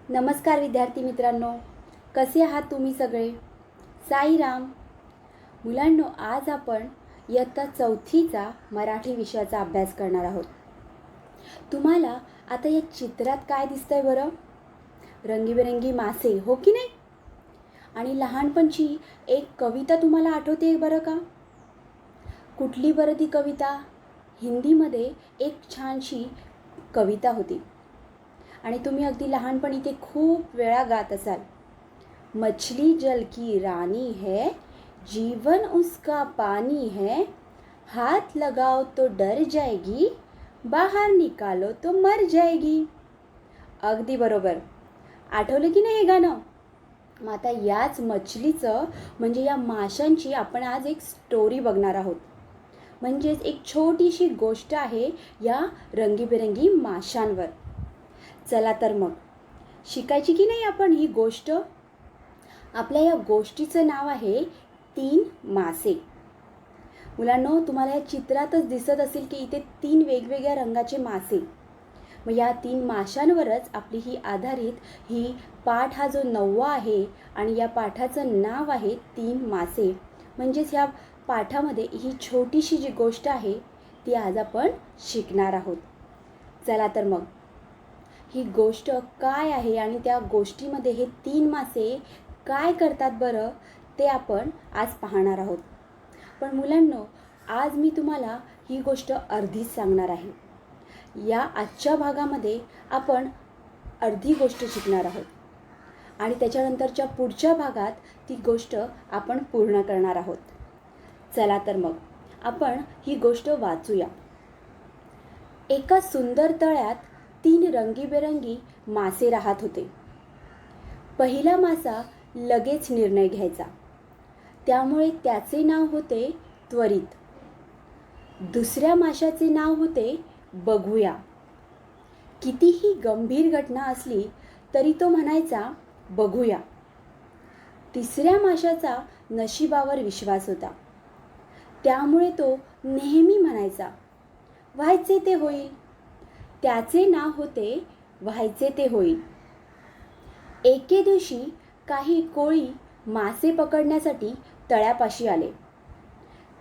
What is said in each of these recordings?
नमस्कार विद्यार्थी मित्रांनो, कसे आहात तुम्ही सगळे? साईराम. मुलांनो, आज आपण इयत्ता 4थीचा मराठी विषयाचा अभ्यास करणार आहोत. तुम्हाला आता या चित्रात काय दिसतंय बरं? रंगीबेरंगी मासे, हो की नाही? आणि लहानपणची एक कविता तुम्हाला आठवते बरं का? कुठली बरं ती कविता? हिंदीमध्ये एक छानशी कविता होती आणि तुम्ही अगदी लहानपणी ते खूप वेळा गात असाल. मछली जल की रानी है, जीवन उसका पानी है, हाथ लगाओ तो डर जाएगी, बाहर निकालो तो मर जाएगी. अगदी बरोबर. आठवलं की नाही हे गाणं? मग आता याच मछलीचं म्हणजे या माशांची आपण आज एक स्टोरी बघणार आहोत. म्हणजेच एक छोटीशी गोष्ट आहे या रंगीबेरंगी माशांवर. चला तर मग शिकायची की नाही आपण ही गोष्ट? आपल्या या गोष्टीचं नाव आहे 3 मासे. मुलांनो, तुम्हाला या चित्रातच दिसत असेल की इथे 3 वेगवेगळ्या रंगाचे मासे. मग या 3 माशांवरच आपली ही आधारित ही पाठ हा जो 9वा आहे आणि या पाठाचं नाव आहे 3 मासे. म्हणजेच ह्या पाठामध्ये ही छोटीशी जी गोष्ट आहे ती आज आपण शिकणार आहोत. चला तर मग ही गोष्ट काय आहे आणि त्या गोष्टीमध्ये हे 3 मासे काय करतात बरं ते आपण आज पाहणार आहोत. पण मुलांनो, आज मी तुम्हाला ही गोष्ट अर्धीच सांगणार आहे. या आजच्या भागामध्ये आपण अर्धी गोष्ट शिकणार आहोत आणि त्याच्यानंतरच्या पुढच्या भागात ती गोष्ट आपण पूर्ण करणार आहोत. चला तर मग आपण ही गोष्ट वाचूया. एका सुंदर तळ्यात 3 रंगीबेरंगी मासे राहत होते. पहिला मासा लगेच निर्णय घ्यायचा, त्यामुळे त्याचे नाव होते त्वरित. दुसऱ्या माशाचे नाव होते बघूया. कितीही गंभीर घटना असली तरी तो म्हणायचा बघूया. तिसऱ्या माशाचा नशिबावर विश्वास होता, त्यामुळे तो नेहमी म्हणायचा व्हायचे ते होईल. त्याचे नाव होते व्हायचे ते होईल. एके दिवशी काही कोळी मासे पकडण्यासाठी तळ्यापाशी आले.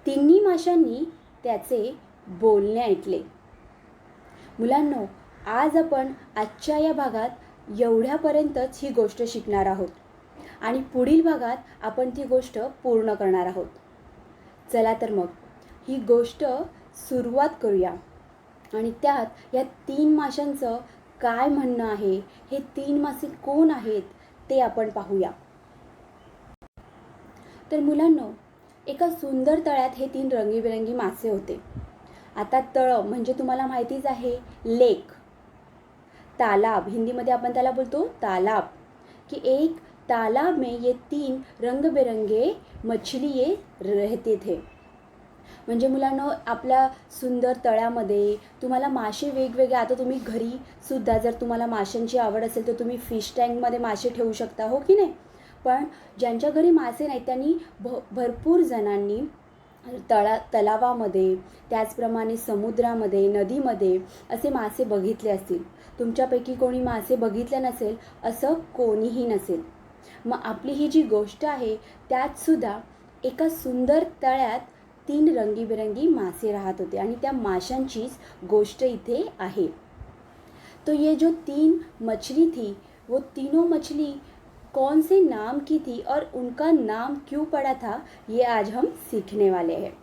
तिन्ही माशांनी त्याचे बोलणे ऐकले. मुलांनो, आज आपण आजच्या या भागात एवढ्यापर्यंतच ही गोष्ट शिकणार आहोत आणि पुढील भागात आपण ती गोष्ट पूर्ण करणार आहोत. चला तर मग ही गोष्ट सुरुवात करूया आणि त्यात या 3 माशांचं काय म्हणणं आहे, हे 3 मासे कोण आहेत ते आपण पाहूया. तर मुलांनो, एका सुंदर तळ्यात हे 3 रंगीबेरंगी मासे होते. आता तळ म्हणजे तुम्हाला माहितीच आहे, लेक, तालाब. हिंदीमध्ये आपण त्याला बोलतो तालाब. कि एक तालाब में ये 3 रंगबेरंगे मछली रहते थे. म्हणजे मुलांनो, आपल्या सुंदर तळ्यामध्ये तुम्हाला मासे वेगवेगळे, आता तुम्ही घरी सुद्धा जर तुम्हाला माशांची आवड असेल तर तुम्ही फिश टँकमध्ये मासे ठेवू शकता, हो की नाही? पण ज्यांच्या घरी मासे नाहीत त्यांनी भरपूर जणांनी तलावामध्ये, त्याचप्रमाणे समुद्रामध्ये, नदीमध्ये असे मासे बघितले असतील. तुमच्यापैकी कोणी मासे बघितले नसेल असं कोणीही नसेल. मग आपली ही जी गोष्ट आहे त्यातसुद्धा एका सुंदर तळ्यात 3 रंगीबेरंगी मासे राहत होते आणि त्या माशांचीच गोष्ट इथे आहे. तो ये जो 3 मछली थी वो तीनों मछली कौन से नाम की थी और उनका नाम क्यों पड़ा था, ये आज हम सीखने वाले हैं.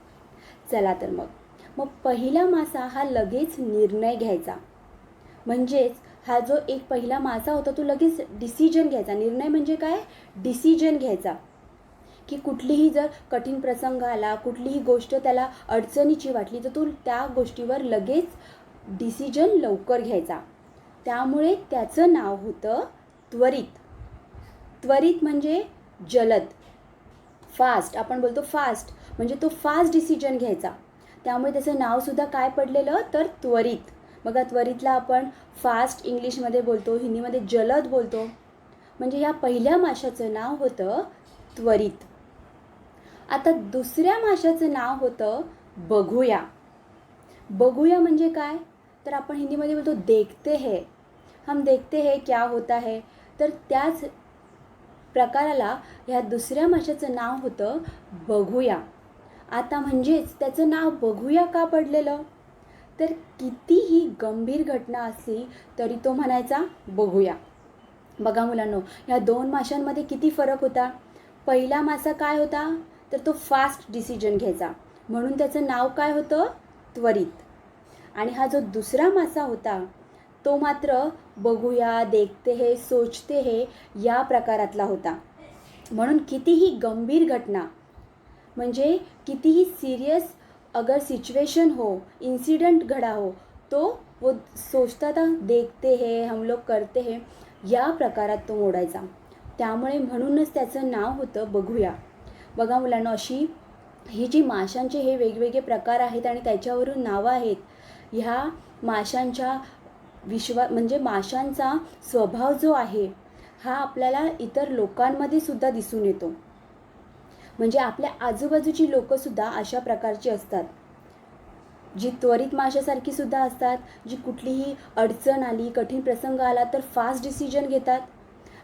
चला तर मग पहिला मासा हा लगेच निर्णय घ्यायचा. म्हणजेच हा जो एक पहिला मासा होता तो लगेच डिसिजन घ्यायचा. निर्णय म्हणजे काय? डिसिजन घ्यायचा. की कुठलीही जर कठीण प्रसंग आला, कुठलीही गोष्ट त्याला अडचणीची वाटली तर तो त्या गोष्टीवर लगेच डिसिजन लवकर घ्यायचा. त्यामुळे त्याचं नाव होतं त्वरित. त्वरित म्हणजे जलद, फास्ट. आपण बोलतो फास्ट, म्हणजे तो फास्ट डिसिजन घ्यायचा. त्यामुळे त्याचं नावसुद्धा काय पडलेलं तर त्वरित. बघा, त्वरितला आपण फास्ट इंग्लिशमध्ये बोलतो, हिंदीमध्ये जलद बोलतो. म्हणजे या पहिल्या माशाचं नाव होतं त्वरित. आता दुसऱ्या माशाचं नाव होतं बघूया. बघूया म्हणजे काय तर आपण हिंदीमध्ये बोलतो देखते हैं. हम देखते हैं क्या होता है. तर त्याच प्रकाराला ह्या दुसऱ्या माशाचं नाव होतं बघूया. आता म्हणजेच त्याचं नाव बघूया का पडलेलं? तर कितीही गंभीर घटना असली तरी तो म्हणायचा बघूया. बघा मुलांनो, ह्या दोन माशांमध्ये किती फरक होता. पहिला मासा काय होता, तर तो फास्ट डिसिजन घ्यायचा, म्हणून त्याचं नाव काय होतं, त्वरित. आणि हा जो दुसरा मासा होता तो मात्र बघूया, देखते है, सोचते है या प्रकारातला होता. म्हणून कितीही गंभीर घटना, म्हणजे कितीही सीरियस अगर सिचुएशन हो, इंसिडेंट घडा हो, तो वो सोचता था, देखते है, हम लोग करते है या प्रकारात तो मोडायचा. त्यामुळे म्हणूनच त्याचं नाव होतं बघूया. बघा मुलांना, अशी ही जी माशांचे हे वेगवेगळे प्रकार आहेत आणि त्याच्यावरून नावं आहेत. ह्या माशांच्या म्हणजे माशांचा स्वभाव जो आहे हा आपल्याला इतर लोकांमध्ये सुद्धा दिसून येतो. म्हणजे आपल्या आजूबाजूची लोकंसुद्धा अशा प्रकारची असतात, जी त्वरित माशासारखी सुद्धा असतात, जी कुठलीही अडचण आली, कठीण प्रसंग आला तर फास्ट डिसिजन घेतात.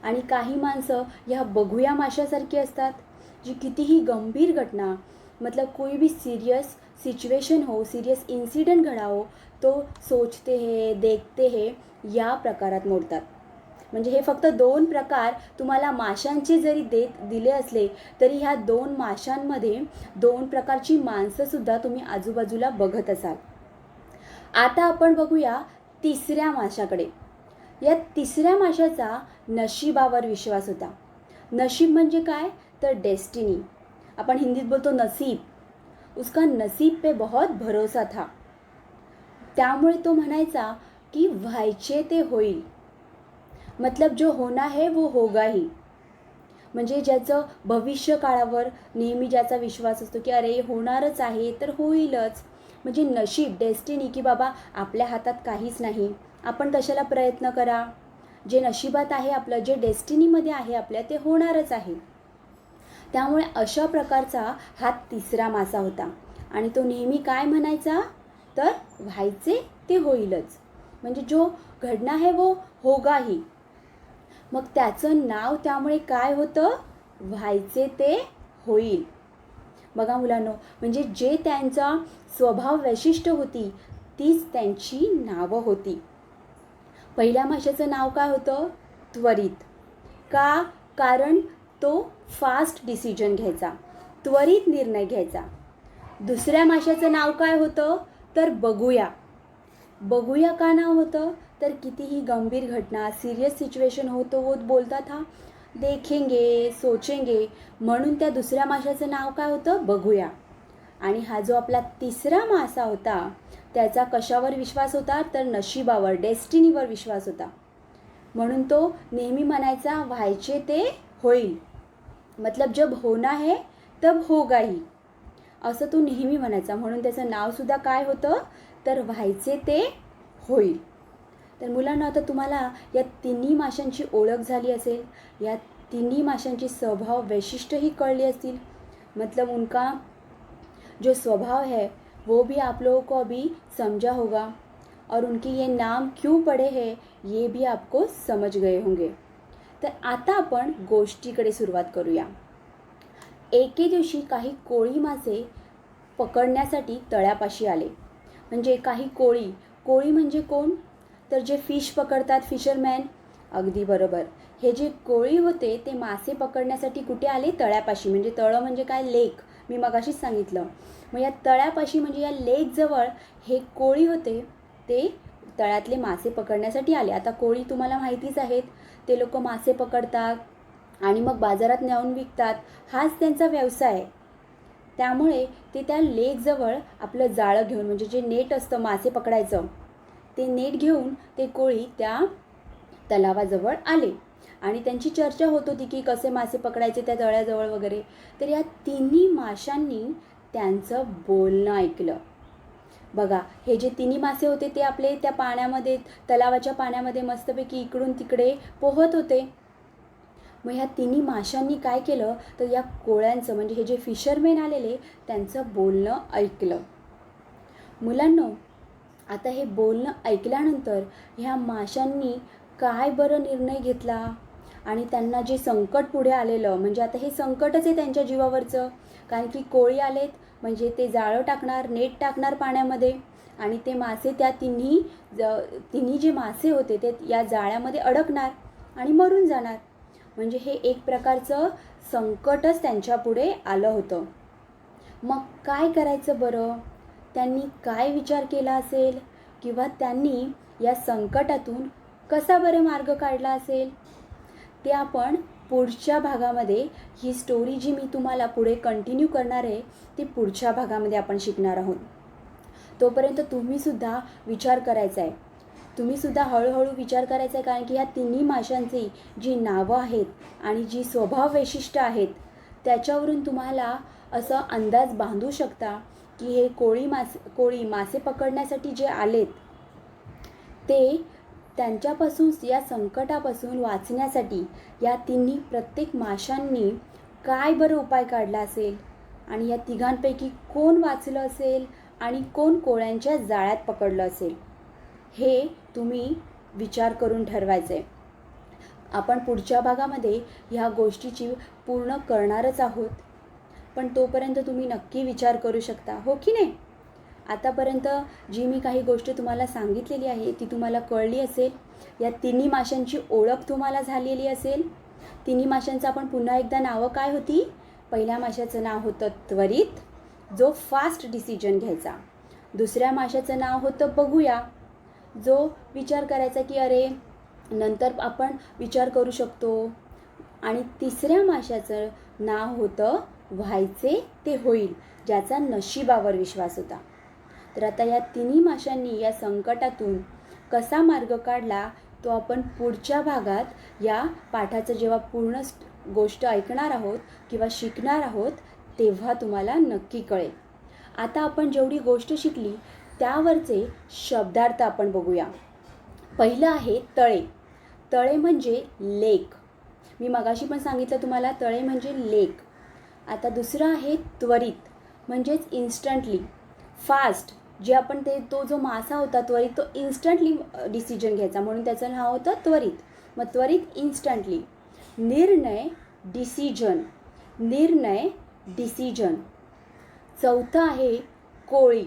आणि काही माणसं ह्या बघूया माशासारखी असतात, जी कितीही गंभीर घटना, मतलब कोई भी सीरियस सिचुएशन हो, सीरियस इंसिडेंट घडा हो, तो सोचते है, देखते है या प्रकारात मोडतात. म्हणजे हे फक्त दोन प्रकार तुम्हाला माशांचे जरी दिले असले तरी ह्या दोन माशांमध्ये दोन प्रकारची माणसंसुद्धा तुम्ही आजूबाजूला बघत असाल. आता आपण बघूया तिसऱ्या माशाकडे. या तिसऱ्या माशाचा नशिबावर विश्वास होता. नशीब म्हणजे काय, तर डेस्टिनी. आपण हिंदीत बोलतो नसीब. उसका नसीब पे बहुत भरोसा था. त्यामुळे तो म्हणायचा की व्हायचे ते होईल, मतलब जो होना है वो होगा ही. म्हणजे ज्याचं भविष्य काळावर नेहमी ज्याचा विश्वास असतो की अरे होणारच आहे तर होईलच. म्हणजे नशीब, डेस्टिनी, की बाबा आपल्या हातात काहीच नाही, आपण कशाला प्रयत्न करा, जे नशिबात आहे आपलं, जे डेस्टिनीमध्ये आहे आपल्या, ते होणारच आहे. त्यामुळे अशा प्रकारचा हा तिसरा मासा होता. आणि तो नेहमी काय म्हणायचा, तर व्हायचे ते होईलच, म्हणजे जो घडना है वो होगा ही. मग त्याचं नाव त्यामुळे काय होतं, व्हायचे ते होईल. बघा मुलांनो, म्हणजे जे त्यांचा स्वभाव वैशिष्ट्य होती तीच त्यांची नावं होती. पहिल्या माशाचं नाव काय होतं, त्वरित. का, कारण तो फास्ट डिसिजन घ्यायचा, त्वरित निर्णय घ्यायचा. दुसऱ्या माशाचं नाव काय होतं, तर बघूया. बघूया का नाव होतं, तर कितीही गंभीर घटना, सीरियस सिचुएशन हो तो वो बोलता था देखेंगे, सोचेंगे, म्हणून त्या दुसऱ्या माशाचं नाव काय होतं, बघूया. आणि हा जो आपला तिसरा मासा होता त्याचा कशावर विश्वास होता, तर नशिबावर, डेस्टिनीवर विश्वास होता. म्हणून तो नेहमी म्हणायचा व्हायचे ते होईल, मतलब जब होना है तब होगा ही, असं तो नेहमी म्हणायचा. म्हणून त्याचं नावसुद्धा काय होतं, तर व्हायचे ते होईल. तर मुलांना आता तुम्हाला या तिन्ही माशांची ओळख झाली असेल, या तिन्ही माशांची स्वभाव वैशिष्ट्यही कळली असतील. मतलब उनका जो स्वभाव है वो भी आप लोगों को अभी समझा होगा, और उनके ये नाम क्यों पड़े हैं ये भी आपको समझ गए होंगे. तर आता आपण गोष्टीकडे सुरुवात करूया. एके दिवशी काही कोळी मासे पकडण्यासाठी तळ्यापाशी आले. म्हणजे काही कोळी म्हणजे कोण, तर जे फिश पकडतात, फिशरमॅन. अगदी बरोबर. हे जे कोळी होते ते मासे पकडण्यासाठी कुठे आले, तळ्यापाशी. म्हणजे तळं म्हणजे काय, लेक. मी मगाशीच सांगितलं. मग या तळ्यापाशी म्हणजे या लेकजवळ हे कोळी होते, ते तळ्यातले मासे पकडण्यासाठी आले. आता कोळी तुम्हाला माहितीच आहेत, ते लोक मासे पकडतात आणि मग बाजारात नेऊन विकतात, हाच त्यांचा व्यवसाय आहे. त्यामुळे ते त्या लेकजवळ आपलं जाळं घेऊन, म्हणजे जे नेट असतं मासे पकडायचं, ते नेट घेऊन ते कोळी त्या तलावाजवळ आले. आणि त्यांची चर्चा होत होती की कसे मासे पकडायचे त्या तळ्याजवळ वगैरे. तर या तिन्ही माशांनी त्यांचं बोलणं ऐकलं. बघा, हे जे तिन्ही मासे होते ते आपले त्या पाण्यामध्ये, तलावाच्या पाण्यामध्ये मस्तपैकी इकडून तिकडे पोहत होते. मग ह्या तिन्ही माशांनी काय केलं, तर या कोळ्यांचं, म्हणजे हे जे फिशरमॅन आलेले, त्यांचं बोलणं ऐकलं. मुलांनो, आता हे बोलणं ऐकल्यानंतर ह्या माशांनी काय बरं निर्णय घेतला, आणि त्यांना जे संकट पुढे आलेलं, म्हणजे आता हे संकटच आहे त्यांच्या जीवावरचं, कारण की कोळी आलेत म्हणजे ते जाळं टाकणार, नेट टाकणार पाण्यामध्ये आणि ते मासे त्या तिन्ही जे मासे होते ते या जाळ्यामध्ये अडकणार आणि मरून जाणार. म्हणजे हे एक प्रकारचं संकटच त्यांच्यापुढे आलं होतं. मग काय करायचं बरं? त्यांनी काय विचार केला असेल किंवा त्यांनी या संकटातून कसा बरं मार्ग काढला असेल, ते आपण पुढच्या भागामध्ये, ही स्टोरी जी मी तुम्हाला पुढे कंटिन्यू करणार आहे ती पुढच्या भागामध्ये आपण शिकणार आहोत. तोपर्यंत तुम्हीसुद्धा विचार करायचा आहे, तुम्हीसुद्धा हळूहळू विचार करायचा आहे, कारण की ह्या तिन्ही माशांची जी नावं आहेत आणि जी स्वभाव वैशिष्ट्य आहेत त्याच्यावरून तुम्हाला असं अंदाज बांधू शकता की हे कोळी मासे पकडण्यासाठी जे आलेत ते त्यांच्यापासून, या संकटापासून वाचण्यासाठी या तिन्ही प्रत्येक माशांनी काय बरं उपाय काढला असेल आणि या तिघांपैकी कोण वाचलं असेल आणि कोण कोळ्यांच्या जाळ्यात पकडलं असेल, हे तुम्ही विचार करून ठरवायचं आहे. आपण पुढच्या भागामध्ये ह्या गोष्टीची पूर्ण करणारच आहोत, पण तोपर्यंत तुम्ही नक्की विचार करू शकता, हो की नाही? आतापर्यंत जी मी काही गोष्ट तुम्हाला सांगितलेली आहे ती तुम्हाला कळली असेल. या तिन्ही माशांची ओळख तुम्हाला झालेली असेल. तिन्ही माशांचं आपण पुन्हा एकदा नावं काय होती? पहिल्या माशाचं नाव होतं त्वरित, जो फास्ट डिसिजन घ्यायचा. दुसऱ्या माशाचं नाव होतं बघूया, जो विचार करायचा की अरे नंतर आपण विचार करू शकतो. आणि तिसऱ्या माशाचं नाव होतं व्हायचे ते होईल, ज्याचा नशिबावर विश्वास होता. तर आता या तिन्ही माशांनी या संकटातून कसा मार्ग काढला तो आपण पुढच्या भागात या पाठाचं जेव्हा पूर्ण गोष्ट ऐकणार आहोत किंवा शिकणार आहोत तेव्हा तुम्हाला नक्की कळेल. आता आपण जेवढी गोष्ट शिकली त्यावरचे शब्दार्थ आपण बघूया. पहिलं आहे तळे. तळे म्हणजे लेक. मी मगाशी पण सांगितलं तुम्हाला, तळे म्हणजे लेक. आता दुसरं आहे त्वरित, म्हणजेच इन्स्टंटली, फास्ट. जे आपण तो जो मासा होता त्वरित, तो इन्स्टंटली डिसिजन घ्यायचा म्हणून त्याचं नाव होतं त्वरित. मग त्वरित, इन्स्टंटली. निर्णय, डिसिजन. चौथं आहे कोळी.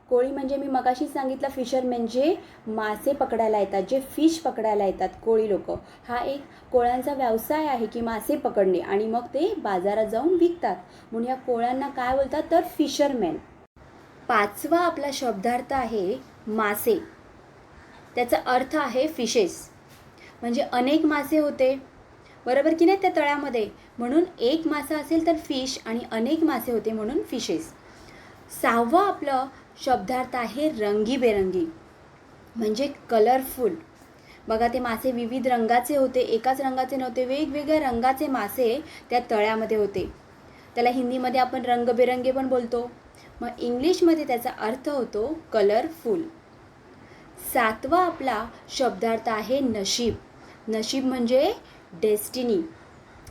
कोळी म्हणजे मी मगाशी सांगितलं फिशरमॅन, जे मासे पकडायला येतात, जे फिश पकडायला येतात कोळी लोक. हा एक कोळ्यांचा व्यवसाय आहे की मासे पकडणे आणि मग ते बाजारात जाऊन विकतात, म्हणून या कोळ्यांना काय बोलतात तर फिशरमॅन. पाचवा आपला शब्दार्थ आहे मासे. त्याचा अर्थ आहे फिशेस, म्हणजे अनेक मासे होते, बरोबर की नाही, त्या तळ्यामध्ये, म्हणून एक मासा असेल तर फिश आणि अनेक मासे होते म्हणून फिशेस. सहावं आपलं शब्दार्थ आहे रंगीबेरंगी, म्हणजे कलरफुल. बघा, ते मासे विविध रंगाचे होते, एकाच रंगाचे नव्हते, वेगवेगळ्या रंगाचे मासे त्या तळ्यामध्ये होते. त्याला हिंदीमध्ये आपण रंगबेरंगी पण बोलतो, मग इंग्लिशमध्ये त्याचा अर्थ होतो कलरफुल. सातवा आपला शब्दार्थ आहे नशीब. नशीब म्हणजे डेस्टिनी.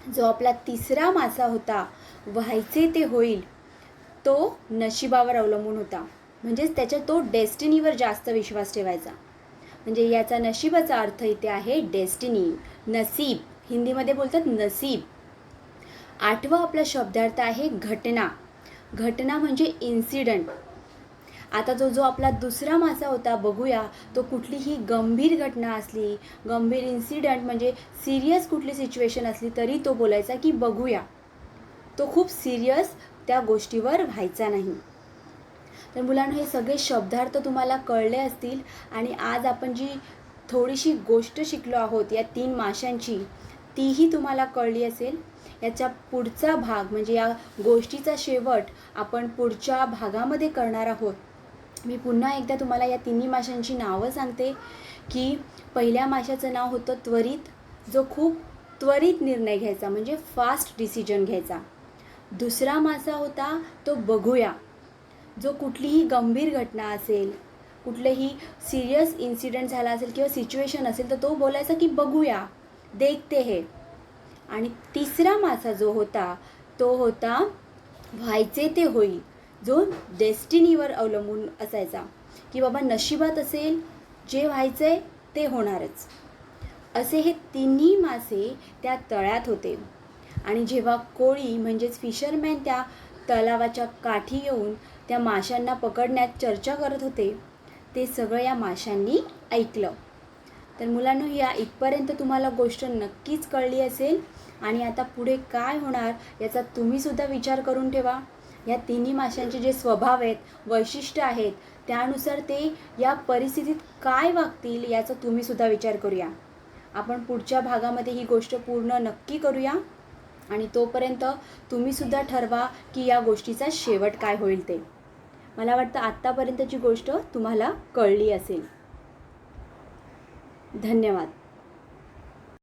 जो आपला तिसरा मासा होता व्हायचे ते होईल, तो नशिबावर अवलंबून होता, म्हणजेच त्याच्या तो डेस्टिनीवर जास्त विश्वास ठेवायचा. म्हणजे याचा नशिबाचा अर्थ इथे आहे डेस्टिनी, नसीब. हिंदीमध्ये बोलतात नसीब. आठवा आपला शब्दार्थ आहे घटना. घटना म्हणजे इन्सिडंट. आता जो आपला दुसरा मासा होता बघूया, तो कुठलीही गंभीर घटना असली, गंभीर इन्सिडंट म्हणजे सिरियस कुठली सिच्युएशन असली तरी तो बोलायचा की बघूया. तो खूप सिरियस त्या गोष्टीवर व्हायचा नाही. तर मुलांनो, हे सगळे शब्दार्थ तुम्हाला कळले असतील आणि आज आपण जी थोडीशी गोष्ट शिकलो आहोत या 3 माशांची, तीही तुम्हाला कळली असेल. याचा पुढचा भाग म्हणजे या गोष्टीचा शेवट आपण पुढच्या भागामध्ये करणार आहोत. मी पुन्हा एकदा तुम्हाला या तिन्ही माशांची नावं सांगते की पहिल्या माशाचं नाव होतं त्वरित, जो खूप त्वरित निर्णय घ्यायचा, म्हणजे फास्ट डिसिजन घ्यायचा. दुसरा मासा होता तो बघूया, जो कुठलीही गंभीर घटना असेल, कुठलेही सिरियस इन्सिडेंट झाला असेल किंवा सिच्युएशन असेल तर तो बोलायचा की बघूया, देखते है. आणि तिसरा मासा जो होता तो होता व्हायचे ते होईल, जो डेस्टिनीवर अवलंबून असायचा की बाबा नशिबात असेल, जे व्हायचं आहे ते होणारच. असे हे तिन्ही मासे त्या तळ्यात होते. आणि जेव्हा कोळी म्हणजेच फिशरमॅन त्या तलावाच्या काठी येऊन त्या माशांना पकडण्यात चर्चा करत होते, ते सगळं या माशांनी ऐकलं. तर मुलांनो, या इथपर्यंत तुम्हाला गोष्ट नक्कीच कळली असेल. आणि आता पुढे काय होणार याचा तुम्हीसुद्धा विचार करून ठेवा. या तिन्ही माशांचे जे स्वभाव आहेत, वैशिष्ट्य आहेत, त्यानुसार ते या परिस्थितीत काय वागतील याचा तुम्हीसुद्धा विचार करूया. आपण पुढच्या भागामध्ये ही गोष्ट पूर्ण नक्की करूया. आणि तोपर्यंत तुम्हीसुद्धा ठरवा की या गोष्टीचा शेवट काय होईल ते. मला वाटतं आत्तापर्यंतची गोष्ट तुम्हाला कळली असेल. धन्यवाद.